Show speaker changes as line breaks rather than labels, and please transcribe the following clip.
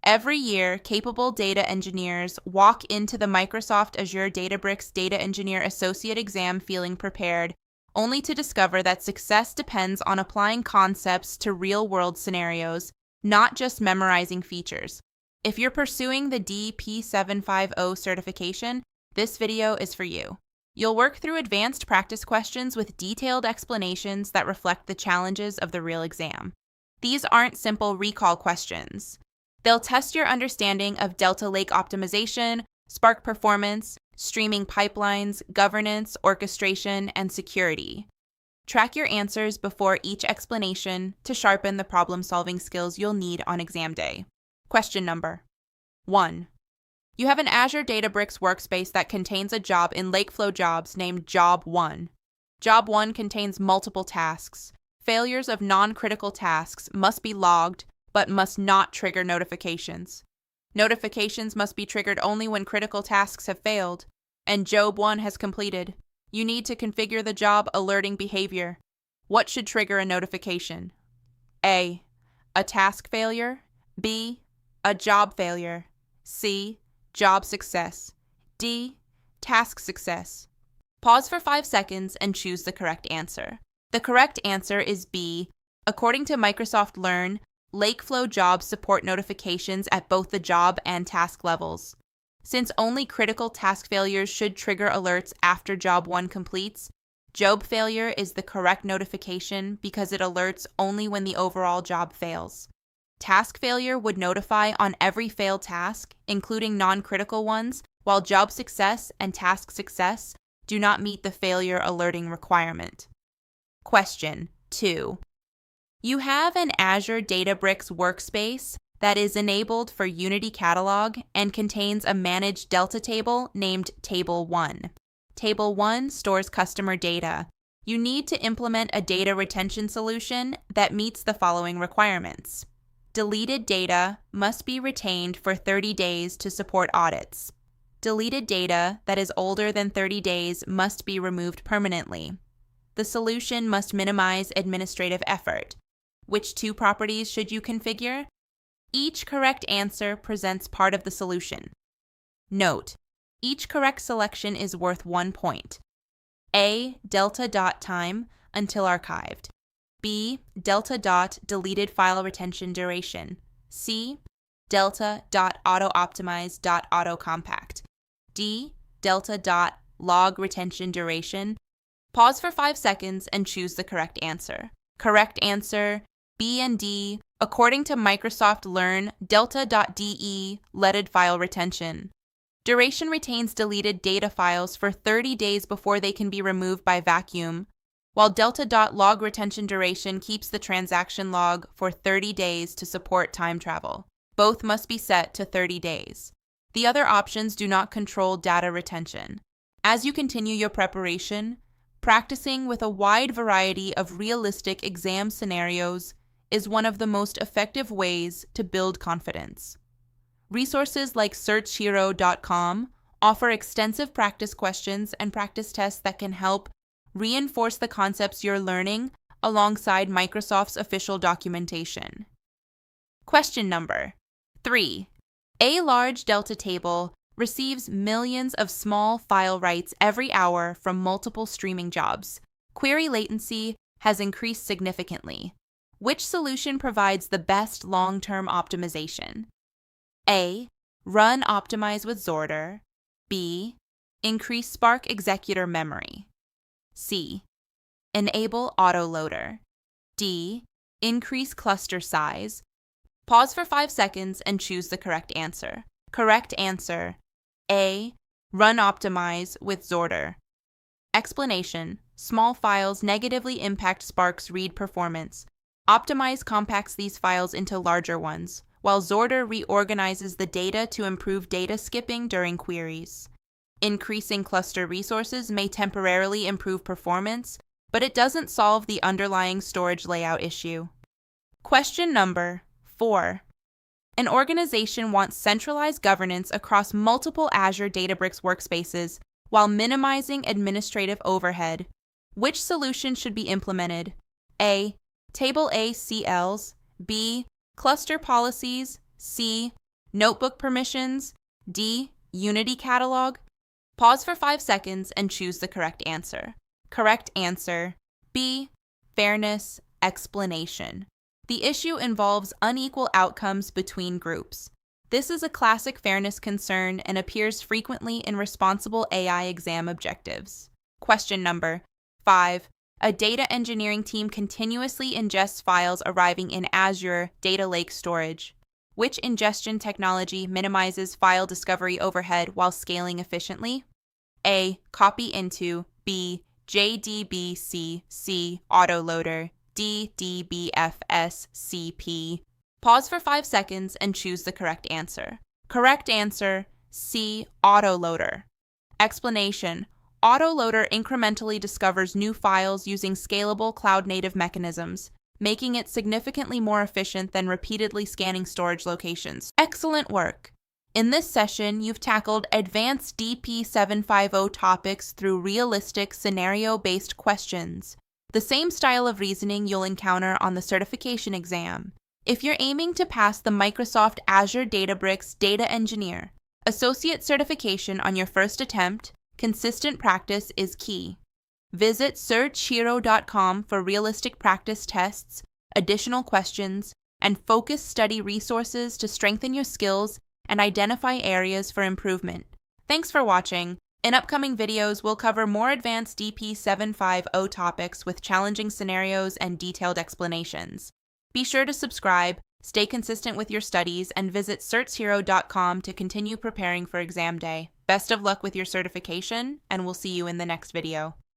Every year, capable data engineers walk into the Microsoft Azure Databricks Data Engineer Associate exam feeling prepared, only to discover that success depends on applying concepts to real-world scenarios, not just memorizing features. If you're pursuing the DP-750 certification, this video is for you. You'll work through advanced practice questions with detailed explanations that reflect the challenges of the real exam. These aren't simple recall questions. They'll test your understanding of Delta Lake optimization, Spark performance, streaming pipelines, governance, orchestration, and security. Track your answers before each explanation to sharpen the problem-solving skills you'll need on exam day. Question number 1. You have an Azure Databricks workspace that contains a job in Lakeflow Jobs named Job 1. Job 1 contains multiple tasks. Failures of non-critical tasks must be logged, but must not trigger notifications. Notifications must be triggered only when critical tasks have failed, and Job 1 has completed. You need to configure the job alerting behavior. What should trigger a notification? A. A task failure. B. A job failure. C. Job success. D. Task success. Pause for 5 seconds and choose the correct answer. The correct answer is B. According to Microsoft Learn, Lakeflow jobs support notifications at both the job and task levels. Since only critical task failures should trigger alerts after Job 1 completes, job failure is the correct notification because it alerts only when the overall job fails. Task failure would notify on every failed task, including non-critical ones, while job success and task success do not meet the failure alerting requirement. Question 2. You have an Azure Databricks workspace that is enabled for Unity Catalog and contains a managed Delta table named Table 1. Table 1 stores customer data. You need to implement a data retention solution that meets the following requirements. Deleted data must be retained for 30 days to support audits. Deleted data that is older than 30 days must be removed permanently. The solution must minimize administrative effort. Which 2 properties should you configure? Each correct answer presents part of the solution. Note, each correct selection is worth 1 point. A. Delta.time until archived. B. Delta.deleted file retention duration. C. Delta.auto-optimize.auto-compact. D. Delta.log retention duration. Pause for 5 seconds and choose the correct answer. Correct answer, B and D, according to Microsoft Learn, Delta.de leaded file retention. Duration retains deleted data files for 30 days before they can be removed by vacuum, while Delta.log retention duration keeps the transaction log for 30 days to support time travel. Both must be set to 30 days. The other options do not control data retention. As you continue your preparation, practicing with a wide variety of realistic exam scenarios is one of the most effective ways to build confidence. Resources like SearchHero.com offer extensive practice questions and practice tests that can help reinforce the concepts you're learning alongside Microsoft's official documentation. Question number 3. A large Delta table receives millions of small file writes every hour from multiple streaming jobs. Query latency has increased significantly. Which solution provides the best long-term optimization? A. Run Optimize with Zorder. B. Increase Spark executor memory. C. Enable autoloader. D. Increase cluster size. Pause for 5 seconds and choose the correct answer. Correct answer, A. Run Optimize with Zorder. Explanation: small files negatively impact Spark's read performance. Optimize compacts these files into larger ones, while Zorder reorganizes the data to improve data skipping during queries. Increasing cluster resources may temporarily improve performance, but it doesn't solve the underlying storage layout issue. Question number 4. An organization wants centralized governance across multiple Azure Databricks workspaces while minimizing administrative overhead. Which solution should be implemented? A. Table ACLs. B. Cluster policies. C. Notebook permissions, D. Unity catalog. Pause for 5 seconds and choose the correct answer. Correct answer, B. Fairness, explanation. The issue involves unequal outcomes between groups. This is a classic fairness concern and appears frequently in responsible AI exam objectives. Question number 5. A data engineering team continuously ingests files arriving in Azure Data Lake storage. Which ingestion technology minimizes file discovery overhead while scaling efficiently? A. Copy into. B. JDBC C autoloader. D. DBFS CP. Pause for 5 seconds and choose the correct answer. Correct answer, C. Autoloader. Explanation. Autoloader incrementally discovers new files using scalable cloud-native mechanisms, making it significantly more efficient than repeatedly scanning storage locations. Excellent work! In this session, you've tackled advanced DP-750 topics through realistic scenario-based questions, the same style of reasoning you'll encounter on the certification exam. If you're aiming to pass the Microsoft Azure Databricks Data Engineer Associate certification on your first attempt, consistent practice is key. Visit searchhero.com for realistic practice tests, additional questions, and focused study resources to strengthen your skills and identify areas for improvement. Thanks for watching. In upcoming videos, we'll cover more advanced DP-750 topics with challenging scenarios and detailed explanations. Be sure to subscribe, stay consistent with your studies, and visit searchhero.com to continue preparing for exam day. Best of luck with your certification, and we'll see you in the next video.